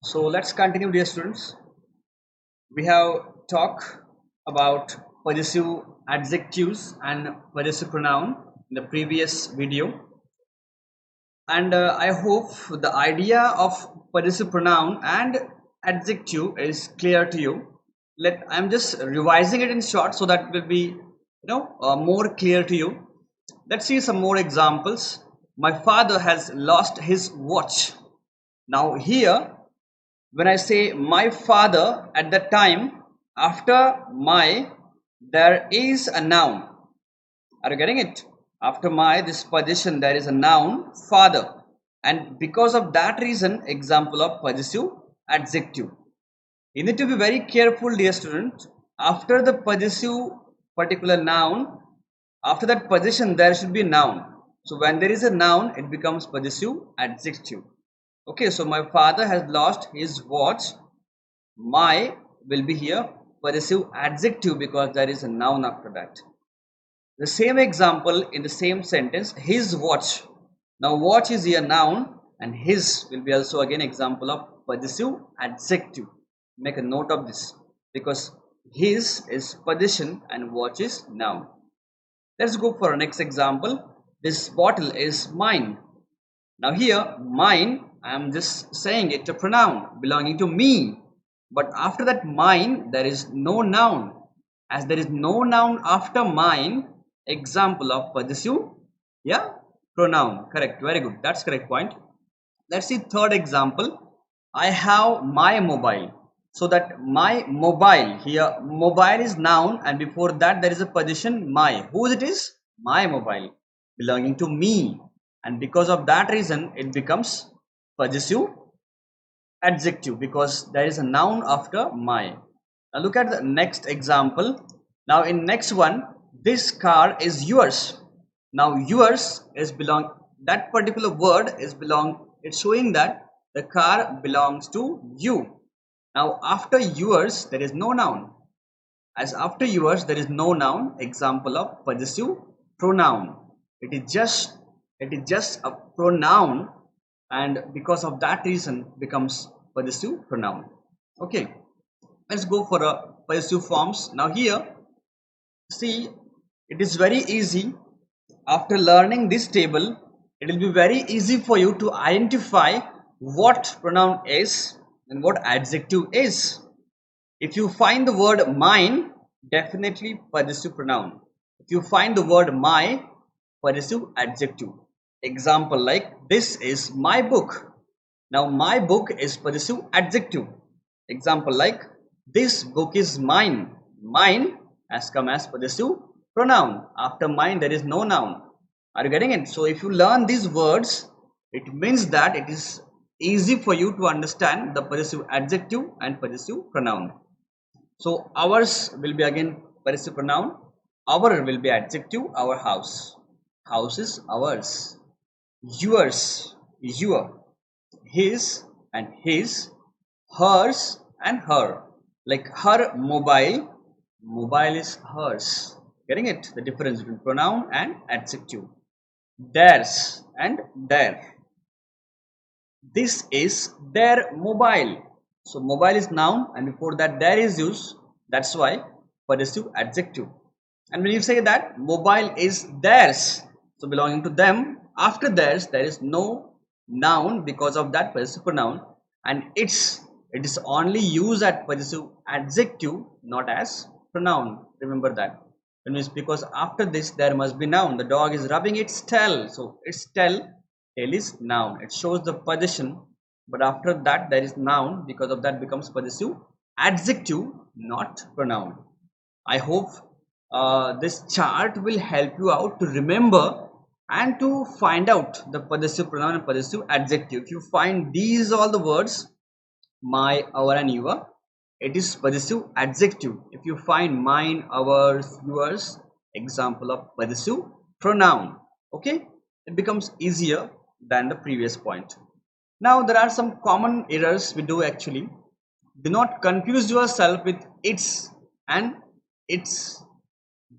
So let's continue, dear students. We have talked about possessive adjectives and possessive pronoun in the previous video, and I hope the idea of possessive pronoun and adjective is clear to you. I'm just revising it in short so that will be more clear to you. Let's see some more examples. My father has lost his watch. Now here, when I say my father, at that time, after my, there is a noun. Are you getting it? After my, this position, there is a noun, father. And because of that reason, example of possessive adjective. You need to be very careful, dear student. After the possessive particular noun, after that position, there should be a noun. So when there is a noun, it becomes possessive adjective. Okay, so my father has lost his watch. My will be here possessive adjective because there is a noun after that. The same example in the same sentence, his watch. Now watch is here noun and his will be also again example of possessive adjective. Make a note of this because his is possession and watch is noun. Let's go for our next example. This bottle is mine. Now here mine, I am just saying it a pronoun belonging to me. But after that mine, there is no noun. As there is no noun after mine, example of possessive, yeah, pronoun. Correct, very good. That's correct point. Let's see third example. I have my mobile. So that my mobile, here mobile is noun and before that there is a position my. Whose it is? My mobile belonging to me, and because of that reason it becomes possessive adjective because there is a noun after my. Now look at the next example. Now in next one, this car is yours. Now yours is belong, that particular word is belong, it's showing that the car belongs to you. Now after yours there is no noun. As after yours there is no noun, example of possessive pronoun. It is just a pronoun and because of that reason becomes possessive pronoun. Okay, let's go for a possessive forms. Now here, see, it is very easy. After learning this table, it will be very easy for you to identify what pronoun is and what adjective is. If you find the word mine, definitely possessive pronoun. If you find the word my, possessive adjective. Example like this is my book. Now my book is possessive adjective. Example like this book is mine. Mine has come as possessive pronoun. After mine there is no noun. Are you getting it? So if you learn these words, it means that it is easy for you to understand the possessive adjective and possessive pronoun. So ours will be again possessive pronoun. Our will be adjective. Our house. House is ours. Yours. Your. His and his. Hers and her. Like her mobile. Mobile is hers. Getting it? The difference between pronoun and adjective. Theirs and their. This is their mobile. So mobile is noun and before that there is use. That's why possessive adjective. And when you say that mobile is theirs, so belonging to them, after theirs there is no noun because of that possessive pronoun, and it is only used as possessive adjective, not as pronoun. Remember that. Because after this there must be noun. The dog is rubbing its tail, so its tail is noun. It shows the position, but after that there is noun. Because of that becomes possessive adjective, not pronoun. I hope this chart will help you out to remember and to find out the possessive pronoun and possessive adjective. If you find these all the words, my, our and your, it is possessive adjective. If you find mine, ours, yours, example of possessive pronoun. Okay, it becomes easier than the previous point. Now there are some common errors we do actually. Do not confuse yourself with its and its.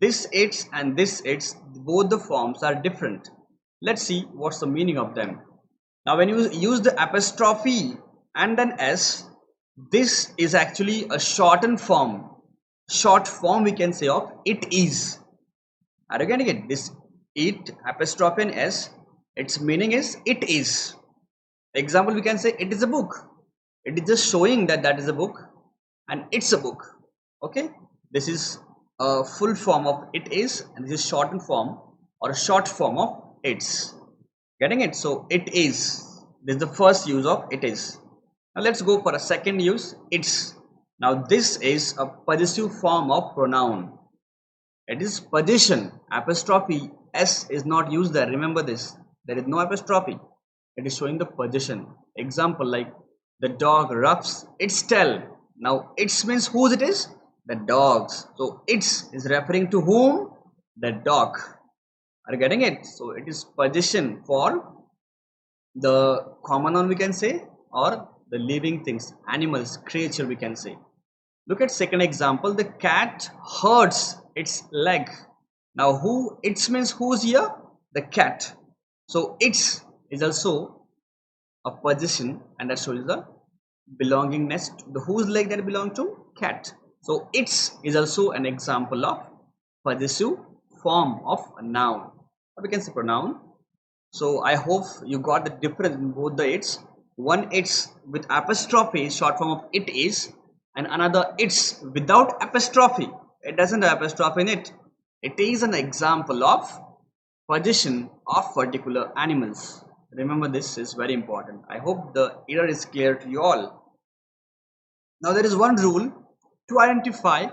This its and this its, both the forms are different. Let's see what's the meaning of them. Now when you use the apostrophe and then s. This is actually a shortened form, short form we can say of it is. Are you getting it? This it apostrophe and s, its meaning is it is. Example, we can say it is a book. It is just showing that that is a book and it's a book. Okay, this is a full form of it is, and this is shortened form or a short form of it's. Getting it? So it is. This is the first use of it is. Now let's go for a second use, it's. Now this is a possessive form of pronoun. It is position. Apostrophe s is not used there. Remember this. There is no apostrophe. It is showing the position. Example like the dog rubs its tail. Now its means whose it is? The dog's. So its is referring to whom? The dog. Are you getting it? So it is position for the common noun we can say, or the living things, animals, creature we can say. Look at second example. The cat hurts its leg. Now who its means who's here? The cat. So its is also a position, and that shows the belongingness to the whose leg that belong to? Cat. So its is also an example of possessive form of a noun, or we can say pronoun. So I hope you got the difference in both the its. One it's with apostrophe is short form of it is, and another it's without apostrophe. It doesn't have apostrophe in it. It is an example of position of particular animals. Remember, this is very important. I hope the error is clear to you all. Now there is one rule to identify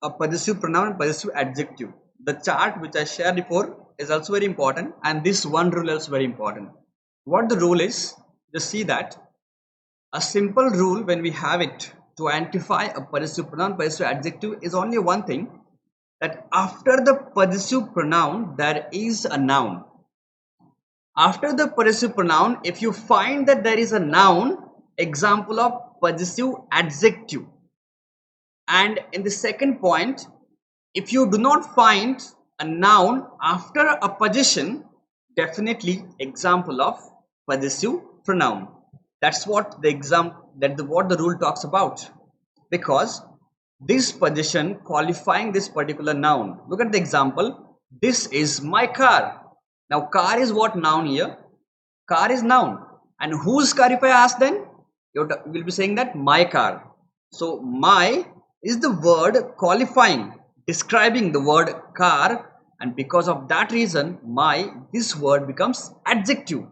a possessive pronoun and possessive adjective. The chart which I shared before is also very important, and this one rule is very important. What the rule is, just see that a simple rule when we have it to identify a possessive pronoun, possessive adjective is only one thing, that after the possessive pronoun there is a noun. After the possessive pronoun, if you find that there is a noun, example of possessive adjective. And in the second point, if you do not find a noun after a position, definitely example of possessive pronoun. That's what the what the rule talks about, because this position qualifying this particular noun. Look at the example. This is my car. Now car is what noun here? Car is noun. And whose car if I ask, then you will be saying that my car. So my is the word qualifying, describing the word car, and because of that reason this word becomes adjective.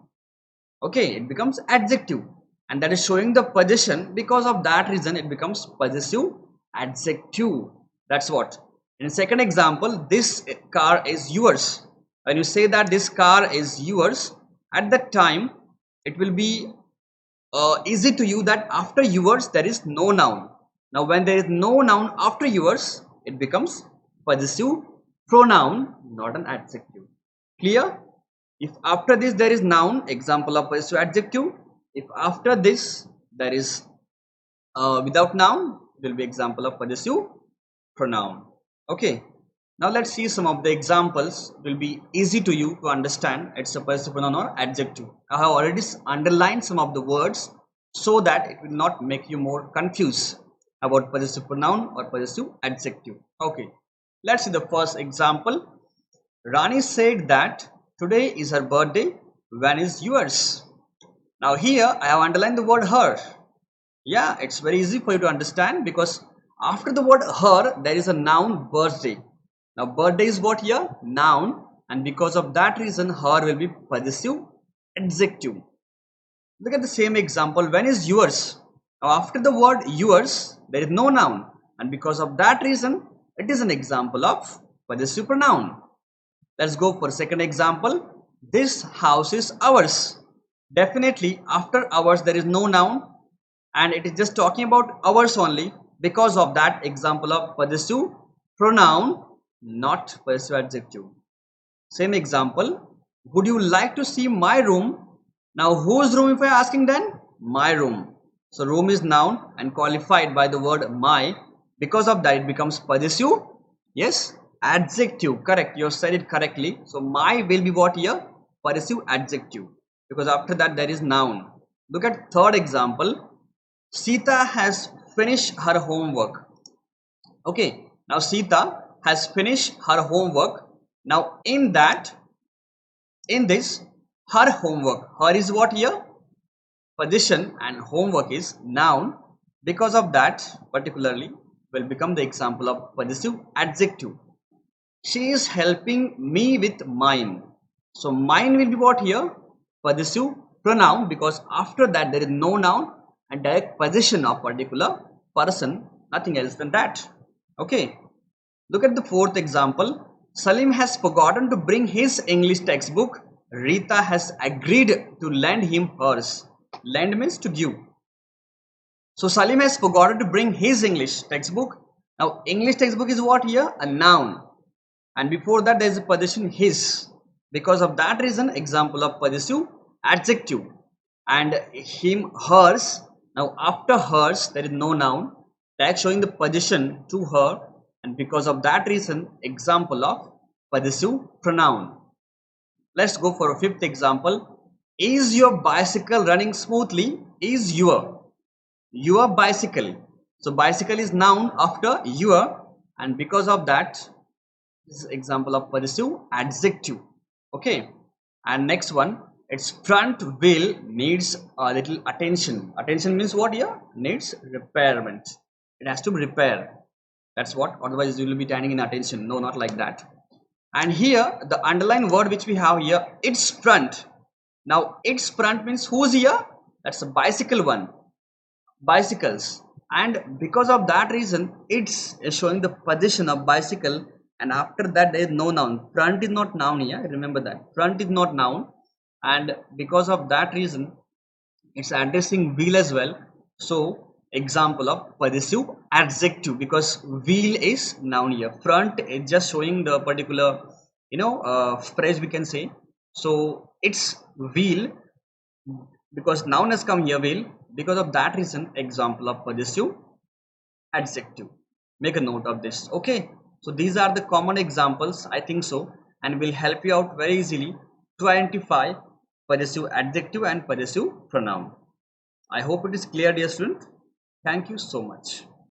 Okay, it becomes adjective, and that is showing the position. Because of that reason it becomes possessive adjective. That's what. In the second example, this car is yours. When you say that this car is yours, at that time it will be easy to you that after yours there is no noun. Now when there is no noun after yours, it becomes possessive pronoun, not an adjective. Clear? If after this there is noun, example of possessive adjective. If after this there is without noun, it will be example of possessive pronoun. Okay. Now let's see some of the examples. It will be easy to you to understand it's a possessive pronoun or adjective. I have already underlined some of the words so that it will not make you more confused about possessive pronoun or possessive adjective. Okay. Let's see the first example. Rani said that today is her birthday. When is yours? Now here I have underlined the word her. Yeah, it's very easy for you to understand, because after the word her there is a noun birthday. Now birthday is what here? Noun, and because of that reason her will be possessive adjective. Look at the same example. When is yours? Now after the word yours there is no noun, and because of that reason it is an example of possessive pronoun. Let's go for second example. This house is ours. Definitely after ours there is no noun, and it is just talking about ours only. Because of that, example of possessive pronoun, not possessive adjective. Same example. Would you like to see my room? Now whose room if I am asking, then? My room. So room is noun and qualified by the word my. Because of that it becomes possessive. Yes, adjective. Correct, you said it correctly. So my will be what here? Possessive adjective, because after that there is noun. Look at third example. Sita has finished her homework. Okay, now Sita has finished her homework. Now in this, her homework, her is what here? Position, and homework is noun. Because of that, particularly will become the example of possessive adjective. She is helping me with mine. So mine will be what here? Possessive pronoun, because after that there is no noun and direct possession of particular person, nothing else than that. Okay, look at the fourth example. Salim has forgotten to bring his English textbook. Rita has agreed to lend him hers. Lend means to give. So Salim has forgotten to bring his English textbook. Now English textbook is what here? A noun. And before that there is a possession his. Because of that reason, example of possessive adjective. And him, hers. Now after hers there is no noun. Tag showing the possession to her. And because of that reason, example of possessive pronoun. Let's go for a fifth example. Is your bicycle running smoothly? Is your bicycle. So bicycle is noun after your, and because of that, this is example of possessive adjective. Okay, and next one, its front wheel needs a little attention. Attention means what here? Needs repairment. It has to be repaired. That's what. Otherwise, you will be turning in attention. No, not like that. And here, the underlined word which we have here, its front. Now, its front means who's here? That's a bicycle one. Bicycles. And because of that reason, it's showing the position of bicycle. And after that, there is no noun. Front is not noun here. Remember that. Front is not noun. And because of that reason, it's addressing wheel as well. So example of possessive adjective, because wheel is noun here. Front is just showing the particular phrase we can say. So it's wheel, because noun has come here, wheel. Because of that reason, example of possessive adjective. Make a note of this. Okay, so these are the common examples, I think so, and will help you out very easily to identify possessive adjective and possessive pronoun. I hope it is clear, dear student. Thank you so much.